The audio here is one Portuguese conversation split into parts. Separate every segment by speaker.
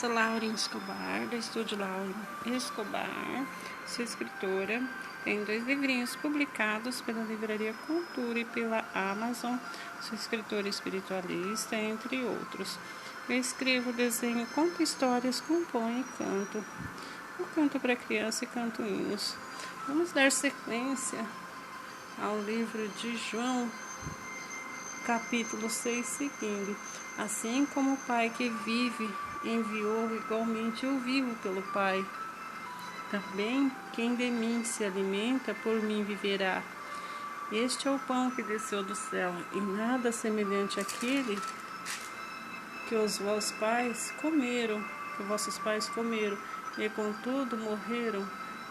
Speaker 1: Vanessa Lauren Escobar, do Estúdio Lauren Escobar, sou escritora. Tenho 2 livrinhos publicados pela Livraria Cultura e pela Amazon. Sou escritora espiritualista, entre outros. Eu escrevo, desenho, conto histórias, componho e canto. Eu canto para criança e canto hinos. Vamos dar sequência ao livro de João, capítulo 6, seguindo. Assim como o Pai que vive enviou, igualmente eu vivo pelo Pai. Também quem de mim se alimenta, por mim viverá. Este é o pão que desceu do céu, e nada semelhante àquele que os vossos pais comeram, e contudo morreram.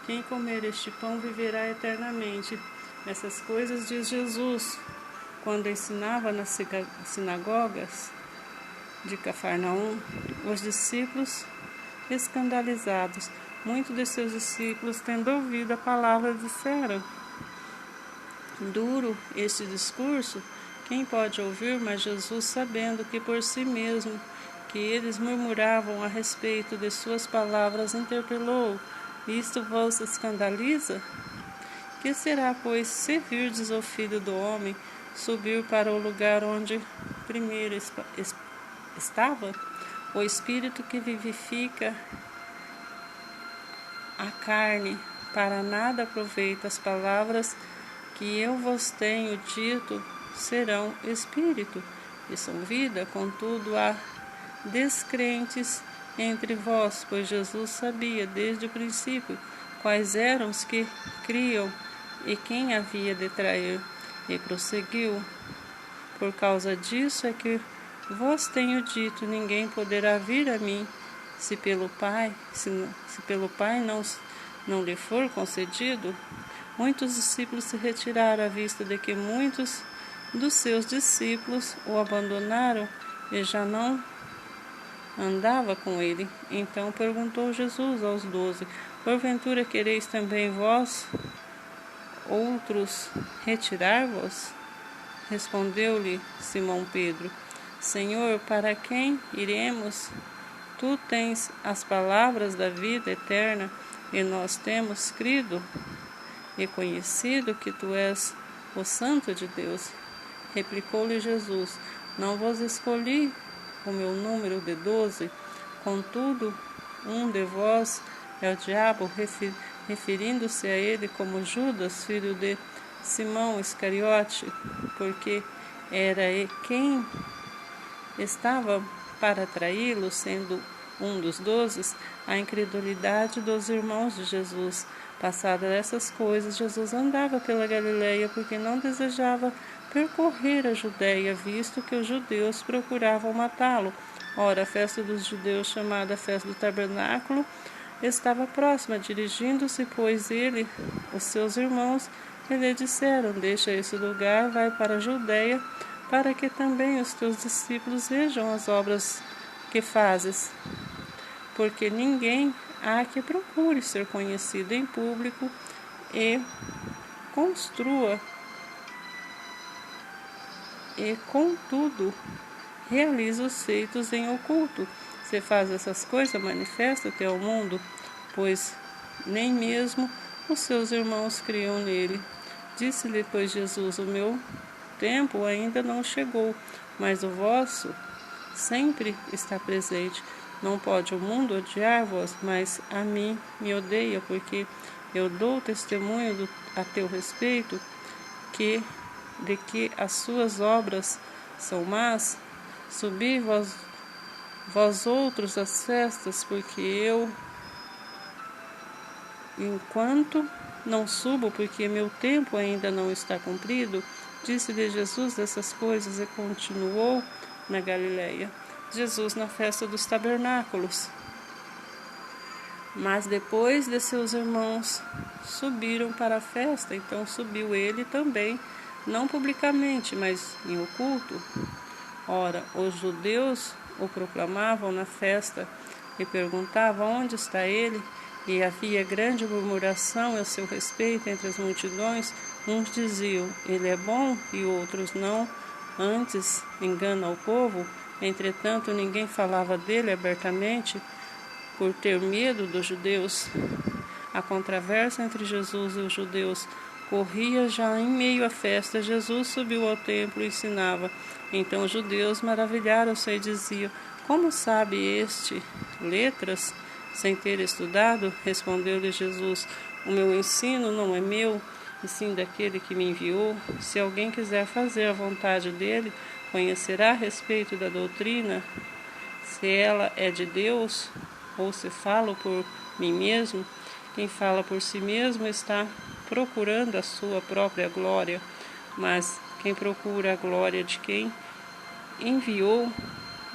Speaker 1: Quem comer este pão viverá eternamente. Essas coisas diz Jesus, quando ensinava nas sinagogas de Cafarnaum. Os discípulos escandalizados, muitos de seus discípulos, tendo ouvido a palavra, disseram: duro este discurso, quem pode ouvir? Mas Jesus, sabendo que por si mesmo que eles murmuravam a respeito de suas palavras, interpelou: isto vos escandaliza? Que será, pois, se virdes o Filho do Homem subir para o lugar onde primeiro estava? O Espírito que vivifica a carne para nada aproveita. As palavras que eu vos tenho dito serão espírito e são vida. Contudo, há descrentes entre vós, pois Jesus sabia desde o princípio quais eram os que criam e quem havia de trair. E prosseguiu: por causa disso é que vos tenho dito, ninguém poderá vir a mim se pelo Pai não lhe for concedido. Muitos discípulos se retiraram à vista de que muitos dos seus discípulos o abandonaram e já não andava com ele. Então perguntou Jesus aos 12: porventura quereis também vós outros retirar-vos? Respondeu-lhe Simão Pedro: Senhor, para quem iremos? Tu tens as palavras da vida eterna, e nós temos crido e conhecido que tu és o Santo de Deus. Replicou-lhe Jesus: não vos escolhi o meu número de 12, contudo, um de vós é o diabo, referindo-se a ele como Judas, filho de Simão Iscariote, porque era quem estava para traí-lo, sendo um dos 12. A incredulidade dos irmãos de Jesus. Passadas essas coisas, Jesus andava pela Galileia, porque não desejava percorrer a Judéia, visto que os judeus procuravam matá-lo. Ora, a festa dos judeus, chamada Festa do Tabernáculo, estava próxima. Dirigindo-se, pois, ele, os seus irmãos, e lhe disseram: deixa esse lugar, vai para a Judéia, para que também os teus discípulos vejam as obras que fazes. Porque ninguém há que procure ser conhecido em público e contudo realiza os feitos em oculto. Se faz essas coisas, manifesta-te ao mundo, pois nem mesmo os seus irmãos criam nele. Disse-lhe, pois, Jesus: o meu tempo ainda não chegou, mas o vosso sempre está presente. Não pode o mundo odiar-vos, mas a mim me odeia, porque eu dou testemunho a teu respeito de que as suas obras são más. Subi vós outros às festas, porque eu, enquanto não subo, porque meu tempo ainda não está cumprido. Disse-lhe Jesus essas coisas e continuou na Galileia. Jesus na festa dos tabernáculos. Mas depois de seus irmãos subiram para a festa, então subiu ele também, não publicamente, mas em oculto. Ora, os judeus o proclamavam na festa e perguntavam: onde está ele? E havia grande murmuração a seu respeito entre as multidões. Uns diziam: ele é bom, e outros: não, antes engana o povo. Entretanto, ninguém falava dele abertamente, por ter medo dos judeus. A controvérsia entre Jesus e os judeus corria já em meio à festa. Jesus subiu ao templo e ensinava. Então os judeus maravilharam-se e diziam: como sabe este letras sem ter estudado? Respondeu-lhe Jesus: o meu ensino não é meu, e sim daquele que me enviou. Se alguém quiser fazer a vontade dele, conhecerá a respeito da doutrina, se ela é de Deus, ou se falo por mim mesmo. Quem fala por si mesmo está procurando a sua própria glória, mas quem procura a glória de quem enviou,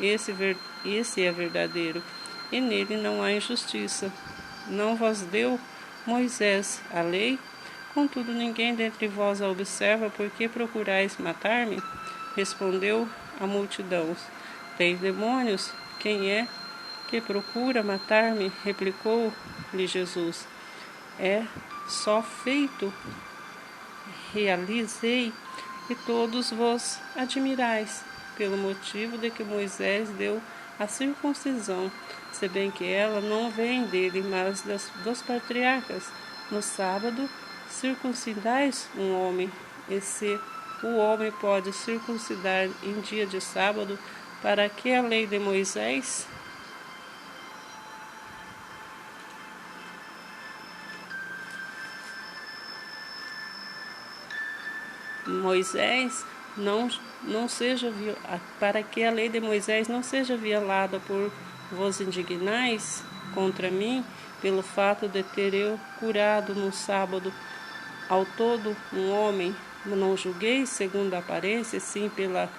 Speaker 1: esse é verdadeiro, e nele não há injustiça. Não vos deu Moisés a lei? Contudo, ninguém dentre vós a observa. Por que procurais matar-me? Respondeu a multidão: Tens demônios? Quem é que procura matar-me? Replicou-lhe Jesus: é só feito realizei, e todos vos admirais, pelo motivo de que Moisés deu a circuncisão, se bem que ela não vem dele, mas dos patriarcas. No sábado circuncidais um homem, e se o homem pode circuncidar em dia de sábado, para que a lei de Moisés? Para que a lei de Moisés não seja violada, por vos indignais contra mim, pelo fato de ter eu curado no sábado ao todo um homem. Não julgueis segundo a aparência, sim pela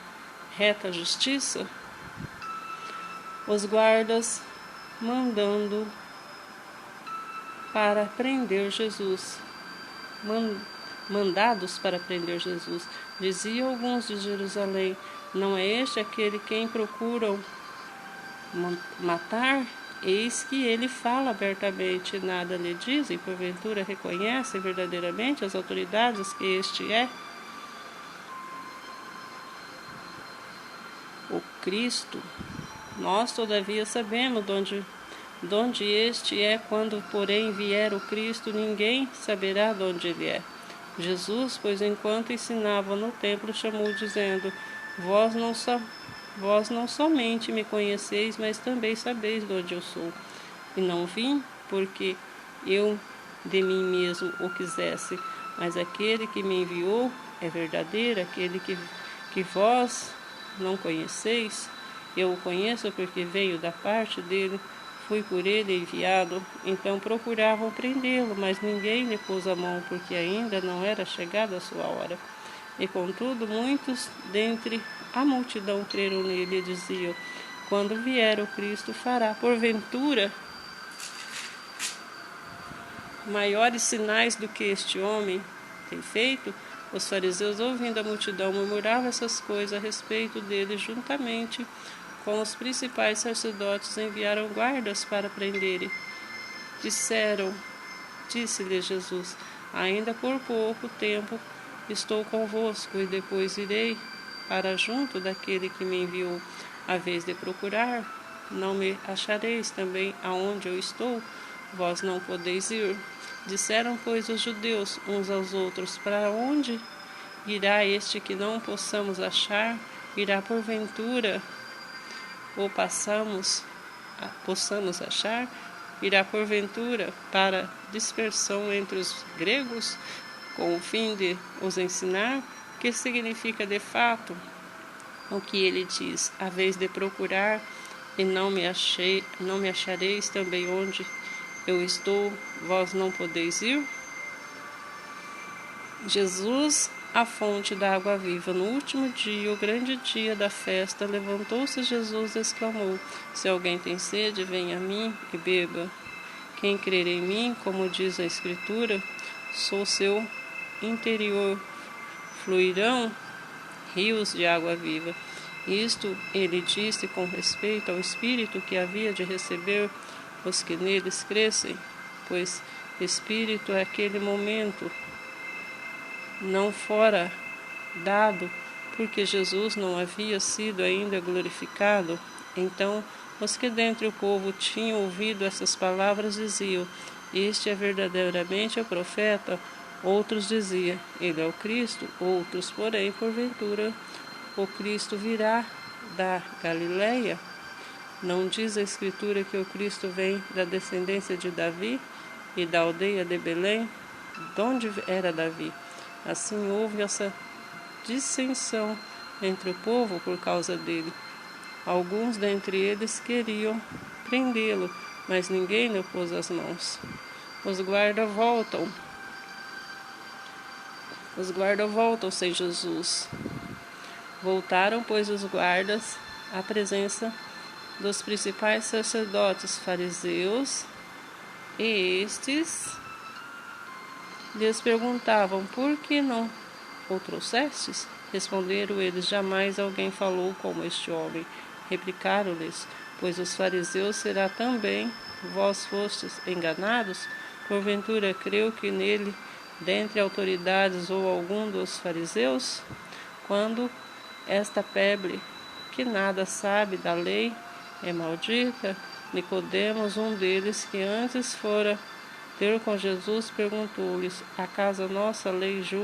Speaker 1: reta justiça? Os guardas mandados para prender Jesus, diziam alguns de Jerusalém: não é este aquele quem procuram matar? Eis que ele fala abertamente, nada lhe dizem. Porventura reconhecem verdadeiramente as autoridades que este é o Cristo? Nós, todavia, sabemos de onde este é. Quando, porém, vier o Cristo, ninguém saberá de onde ele é. Jesus, pois, enquanto ensinava no templo, chamou, dizendo: Vós não somente me conheceis, mas também sabeis de onde eu sou. E não vim porque eu de mim mesmo o quisesse, mas aquele que me enviou é verdadeiro, aquele que vós não conheceis. Eu o conheço porque veio da parte dele, fui por ele enviado. Então procuravam prendê-lo, mas ninguém lhe pôs a mão, porque ainda não era chegada a sua hora. E contudo, muitos dentre a multidão creram nele e diziam: quando vier o Cristo, fará porventura maiores sinais do que este homem tem feito? Os fariseus, ouvindo a multidão, murmuravam essas coisas a respeito dele. Juntamente com os principais sacerdotes, enviaram guardas para prenderem. Disse-lhe Jesus: ainda por pouco tempo estou convosco, e depois irei para junto daquele que me enviou. A vez de procurar, não me achareis também aonde eu estou, vós não podeis ir. Disseram, pois, os judeus uns aos outros: para onde irá este que não possamos achar? Irá porventura, ou possamos achar? Irá porventura para dispersão entre os gregos, com o fim de os ensinar? Que significa de fato o que ele diz: a vez de procurar, e não me achareis também onde eu estou, vós não podeis ir? Jesus, a fonte da água viva. No último dia, o grande dia da festa, levantou-se Jesus e exclamou: se alguém tem sede, venha a mim e beba. Quem crer em mim, como diz a Escritura, sou seu interior fluirão rios de água viva. Isto ele disse com respeito ao Espírito que havia de receber os que neles crescem, pois Espírito aquele momento não fora dado, porque Jesus não havia sido ainda glorificado. Então Os que dentre o povo tinham ouvido essas palavras diziam: Este é verdadeiramente o profeta. Outros diziam: Ele é o Cristo. Outros, porém, porventura, o Cristo virá da Galileia? Não diz a Escritura que o Cristo vem da descendência de Davi e da aldeia de Belém, de onde era Davi? Assim houve essa dissensão entre o povo por causa dele. Alguns dentre eles queriam prendê-lo, mas ninguém lhe pôs as mãos. Os guardas voltam sem Jesus. Voltaram, pois, os guardas à presença dos principais sacerdotes fariseus, e estes lhes perguntavam: Por que não o trouxestes? Responderam eles: Jamais alguém falou como este homem. Replicaram-lhes: Pois os fariseus será também vós fostes enganados? Porventura creu que nele, dentre autoridades ou algum dos fariseus? Quando esta plebe, que nada sabe da lei, é maldita, Nicodemos, um deles, que antes fora ter com Jesus, perguntou-lhes: Acaso a nossa lei julga